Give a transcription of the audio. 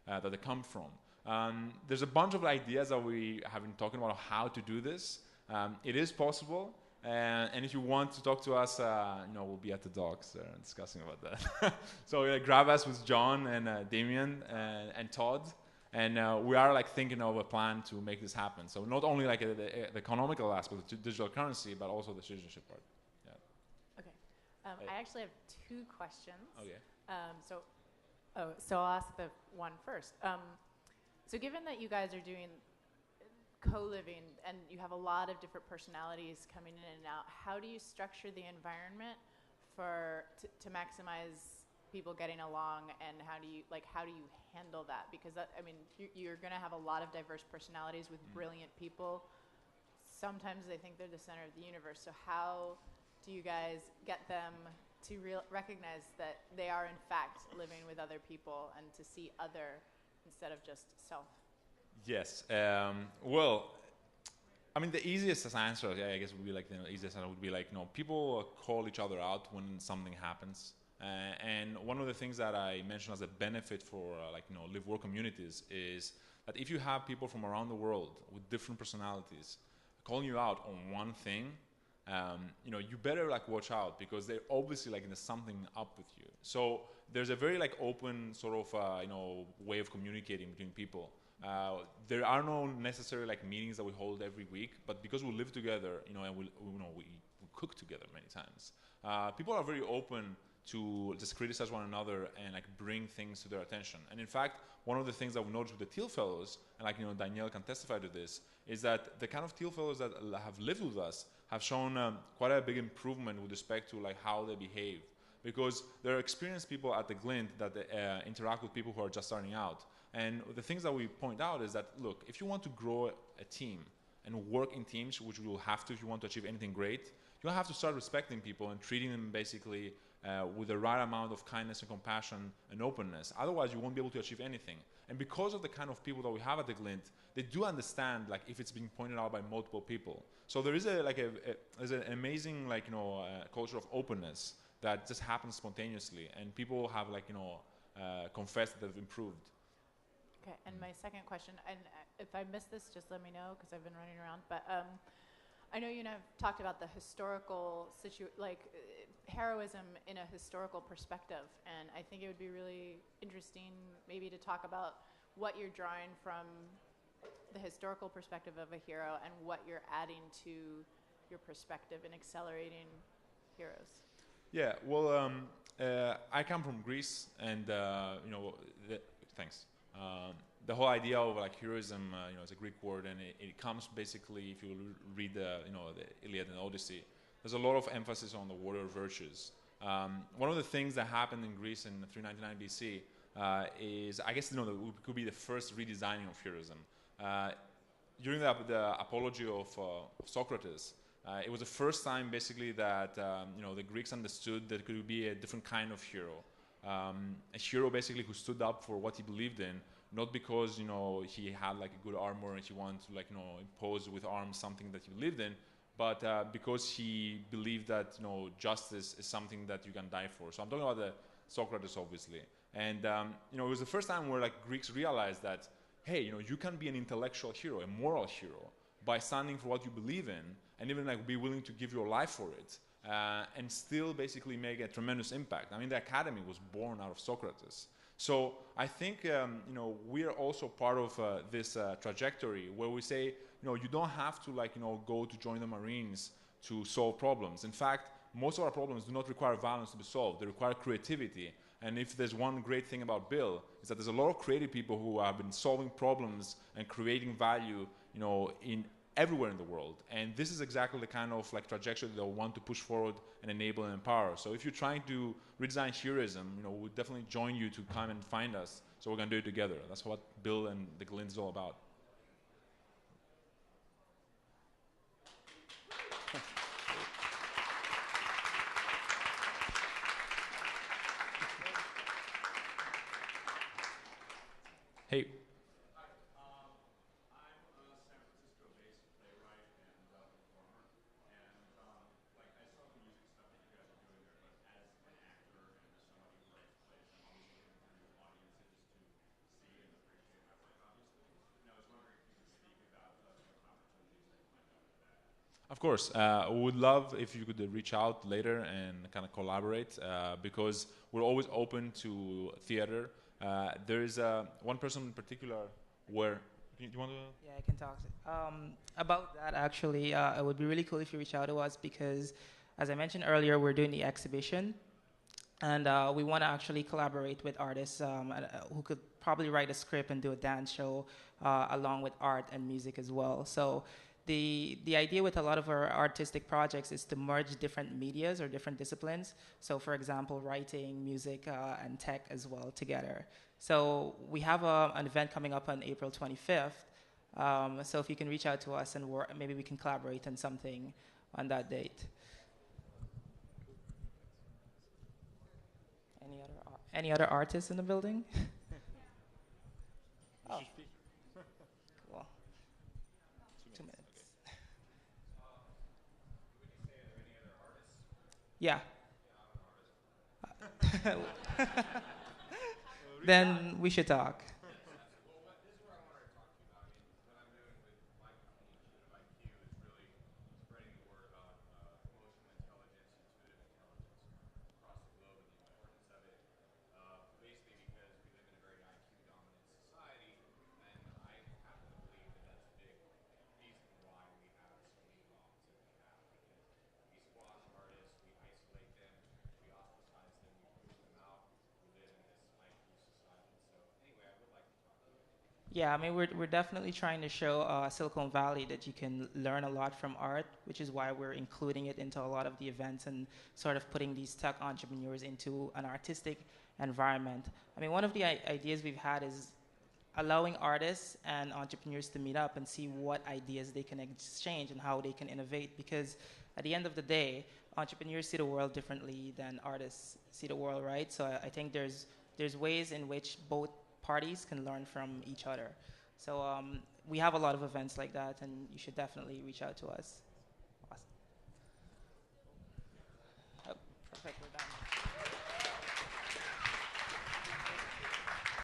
that they come from. There's a bunch of ideas that we have been talking about how to do this. It is possible, and if you want to talk to us, we'll be at the docks discussing about that. So grab us with John and Damian and Todd, and we are thinking of a plan to make this happen. So not only the economical aspect of digital currency, but also the citizenship part. Yeah. Okay. I actually have two questions. Okay. So I'll ask the one first. So given that you guys are doing co-living and you have a lot of different personalities coming in and out, how do you structure the environment to maximize people getting along, and how do you handle that? Because you're going to have a lot of diverse personalities with brilliant people. Sometimes they think they're the center of the universe. So how do you guys get them to recognize that they are in fact living with other people and to see other instead of just self? Yes. Well, the easiest answer, I guess, would be the easiest answer would be people call each other out when something happens. And one of the things that I mentioned as a benefit for live-work communities is that if you have people from around the world with different personalities calling you out on one thing, you better watch out, because they're obviously there's something up with you. So there's a very open sort of way of communicating between people. There are no necessary meetings that we hold every week, but because we live together, and we cook together many times, people are very open to just criticize one another and bring things to their attention. And in fact, one of the things that we noticed with the Teal Fellows, and Danielle can testify to this, is that the kind of Teal Fellows that have lived with us have shown quite a big improvement with respect to how they behave, because they're experienced people at the Glint that interact with people who are just starting out. And the things that we point out is that, look, if you want to grow a team and work in teams, which you will have to if you want to achieve anything great, you have to start respecting people and treating them basically with the right amount of kindness and compassion and openness. Otherwise, you won't be able to achieve anything. And because of the kind of people that we have at the Glint, they do understand if it's being pointed out by multiple people. So there is there's an amazing culture of openness that just happens spontaneously, and people have confessed that they've improved. Okay, and my second question, and if I missed this, just let me know, because I've been running around, but I know you have talked about the historical heroism in a historical perspective, and I think it would be really interesting maybe to talk about what you're drawing from the historical perspective of a hero and what you're adding to your perspective in accelerating heroes. Yeah, well, I come from Greece, and thanks. The whole idea of heroism, is a Greek word, and it comes basically, if you read the Iliad and Odyssey, there's a lot of emphasis on the warrior virtues. One of the things that happened in Greece in 399 BC is, I guess, it could be the first redesigning of heroism. During the apology of Socrates, it was the first time basically that the Greeks understood that it could be a different kind of hero. A hero basically who stood up for what he believed in, not because he had a good armor and he wanted to impose with arms something that he believed in, but because he believed that justice is something that you can die for. So I'm talking about the Socrates, obviously, and it was the first time where Greeks realized that, hey, you can be an intellectual hero, a moral hero, by standing for what you believe in, and even be willing to give your life for it, and still basically make a tremendous impact. The academy was born out of Socrates. So I think we are also part of this trajectory where we say, you don't have to go to join the Marines to solve problems. In fact, most of our problems do not require violence to be solved. They require creativity. And if there's one great thing about BIL, is that there's a lot of creative people who have been solving problems and creating value, in everywhere in the world. And this is exactly the kind of trajectory that we want to push forward and enable and empower. So if you're trying to redesign heroism, we'll definitely join you to come and find us, so we're going to do it together. That's what BIL and the Glint is all about. Hey. Of course, would love if you could reach out later and kind of collaborate because we're always open to theater. There is one person in particular where. Do you want to? Yeah, I can talk. About that, actually, it would be really cool if you reach out to us because, as I mentioned earlier, we're doing the exhibition, and we want to actually collaborate with artists who could probably write a script and do a dance show along with art and music as well. So the idea with a lot of our artistic projects is to merge different medias or different disciplines. So, for example, writing, music, and tech as well together. So we have an event coming up on April 25th. So if you can reach out to us and maybe we can collaborate on something on that date. Any other artists in the building? Oh, cool. 2 minutes. Yeah. Then we should talk. Yeah, I mean, we're definitely trying to show Silicon Valley that you can learn a lot from art, which is why we're including it into a lot of the events and sort of putting these tech entrepreneurs into an artistic environment. I mean, one of the ideas we've had is allowing artists and entrepreneurs to meet up and see what ideas they can exchange and how they can innovate. Because at the end of the day, entrepreneurs see the world differently than artists see the world, right? So I think there's ways in which both parties can learn from each other. So we have a lot of events like that, and you should definitely reach out to us.